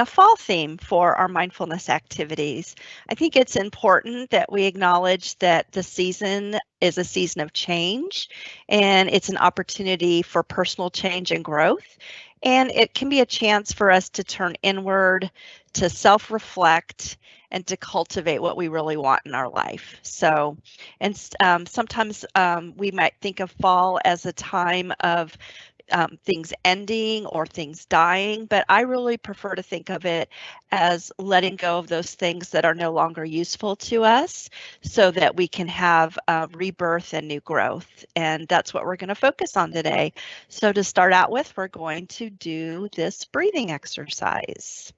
a fall theme for our mindfulness activities. I think it's important that we acknowledge that the season is a season of change and it's an opportunity for personal change and growth. And it can be a chance for us to turn inward, to self reflect, and to cultivate what we really want in our life. So, and sometimes we might think of fall as a time of things ending or things dying, but I really prefer to think of it as letting go of those things that are no longer useful to us so that we can have rebirth and new growth. And that's what we're going to focus on today. So to start out with, we're going to do this breathing exercise.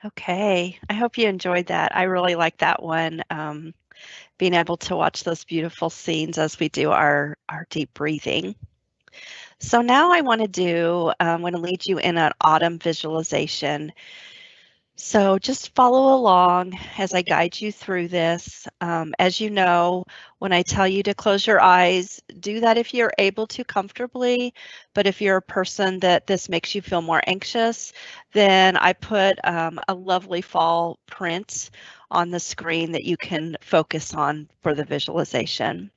Okay, I hope you enjoyed that. I really like that one. Being able to watch those beautiful scenes as we do our deep breathing. So now I want to lead you in an autumn visualization. So just follow along as I guide you through this. As you know, when I tell you to close your eyes, do that if you're able to comfortably. But if you're a person that this makes you feel more anxious, then I put a lovely fall print on the screen that you can focus on for the visualization.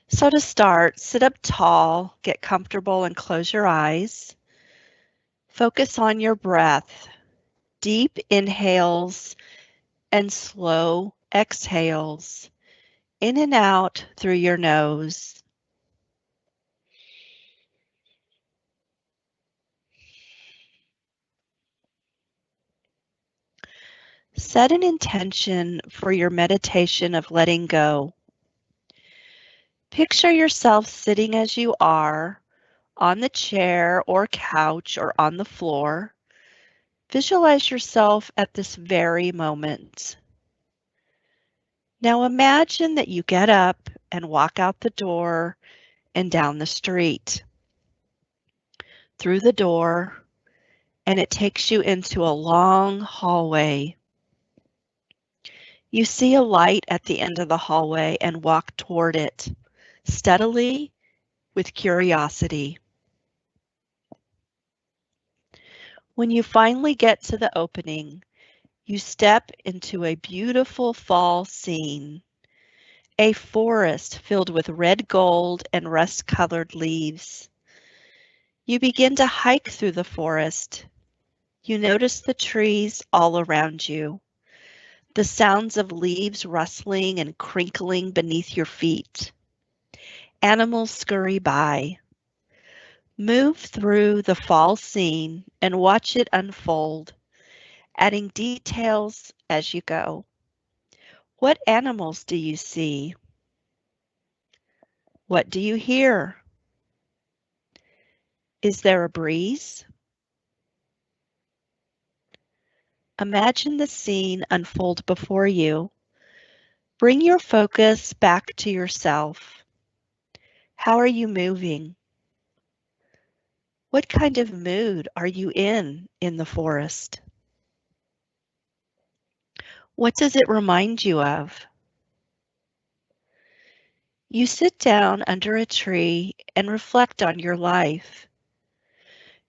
So to start, sit up tall, get comfortable, and close your eyes. Focus on your breath. Deep inhales and slow exhales in and out through your nose. Set an intention for your meditation of letting go. Picture yourself sitting as you are on the chair or couch or on the floor. Visualize yourself at this very moment. Now imagine that you get up and walk out the door and down the street. through the door, and it takes you into a long hallway. You see a light at the end of the hallway and walk toward it, steadily, with curiosity. When you finally get to the opening, you step into a beautiful fall scene, a forest filled with red gold and rust-colored leaves. You begin to hike through the forest. You notice the trees all around you, the sounds of leaves rustling and crinkling beneath your feet. Animals scurry by. Move through the fall scene and watch it unfold, adding details as you go. What animals do you see? What do you hear? Is there a breeze? Imagine the scene unfold before you. Bring your focus back to yourself. How are you moving? What kind of mood are you in the forest? What does it remind you of? You sit down under a tree and reflect on your life.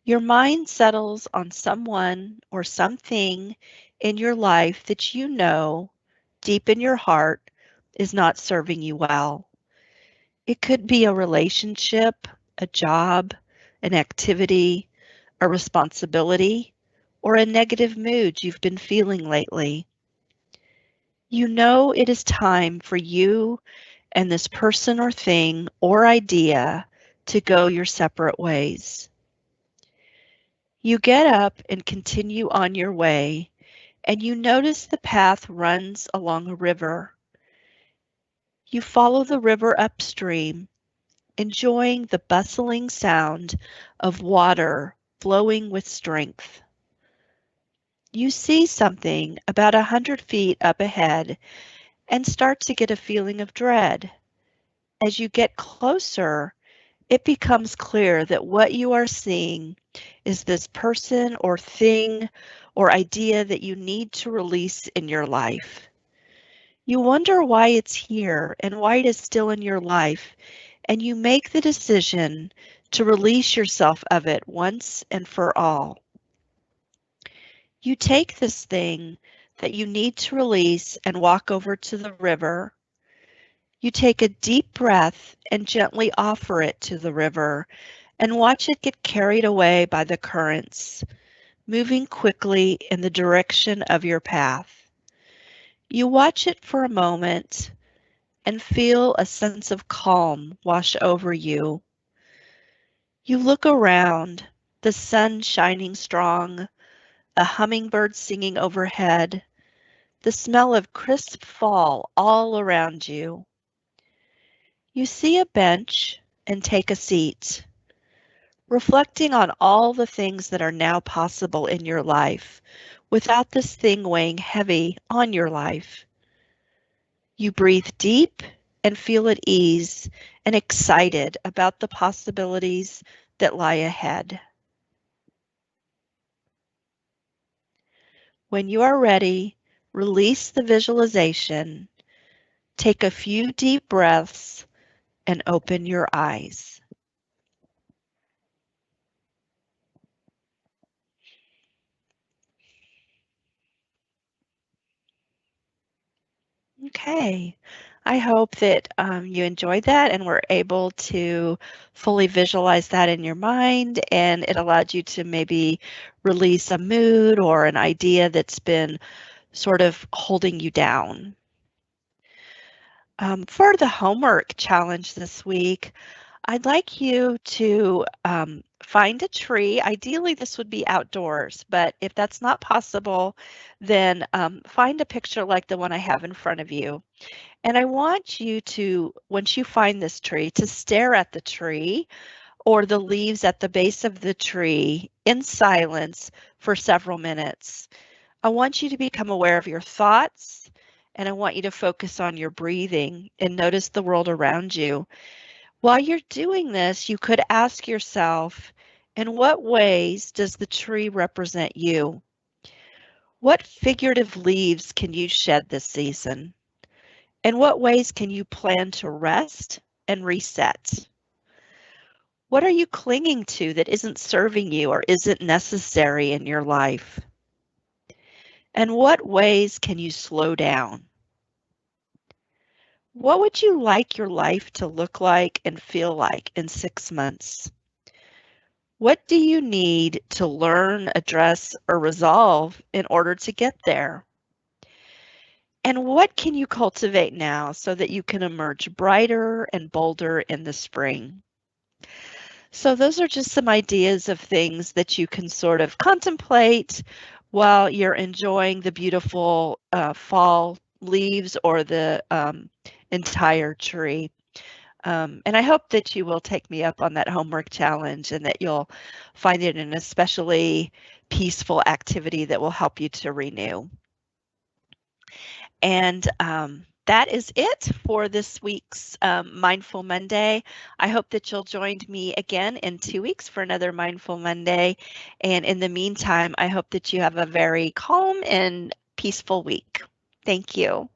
Your mind settles on someone or something in your life that you know deep in your heart is not serving you well. It could be a relationship, a job, an activity, a responsibility, or a negative mood you've been feeling lately. You know it is time for you and this person or thing or idea to go your separate ways. You get up and continue on your way, and you notice the path runs along a river. You follow the river upstream, enjoying the bustling sound of water flowing with strength. You see something about 100 feet up ahead and start to get a feeling of dread. As you get closer, it becomes clear that what you are seeing is this person or thing or idea that you need to release in your life. You wonder why it's here and why it is still in your life, and you make the decision to release yourself of it once and for all. You take this thing that you need to release and walk over to the river. You take a deep breath and gently offer it to the river and watch it get carried away by the currents, moving quickly in the direction of your path. You watch it for a moment and feel a sense of calm wash over you. You look around, the sun shining strong, a hummingbird singing overhead, the smell of crisp fall all around you. You see a bench and take a seat, reflecting on all the things that are now possible in your life without this thing weighing heavy on your life. You breathe deep and feel at ease and excited about the possibilities that lie ahead. When you are ready, release the visualization, take a few deep breaths, and open your eyes. Okay. I hope that you enjoyed that and were able to fully visualize that in your mind, and it allowed you to maybe release a mood or an idea that's been sort of holding you down. For the homework challenge this week, I'd like you to find a tree. Ideally, this would be outdoors, but if that's not possible, then find a picture like the one I have in front of you. And I want you to, once you find this tree, to stare at the tree or the leaves at the base of the tree in silence for several minutes. I want you to become aware of your thoughts, and I want you to focus on your breathing and notice the world around you. While you're doing this, you could ask yourself, In what ways does the tree represent you? What figurative leaves can you shed this season? In what ways can you plan to rest and reset? What are you clinging to that isn't serving you or isn't necessary in your life? And what ways can you slow down? What would you like your life to look like and feel like in 6 months? What do you need to learn, address, or resolve in order to get there? And what can you cultivate now so that you can emerge brighter and bolder in the spring? So, those are just some ideas of things that you can sort of contemplate while you're enjoying the beautiful fall leaves or the entire tree. And I hope that you will take me up on that homework challenge and that you'll find it an especially peaceful activity that will help you to renew. And that is it for this week's Mindful Monday. I hope that you'll join me again in 2 weeks for another Mindful Monday. And in the meantime, I hope that you have a very calm and peaceful week. Thank you.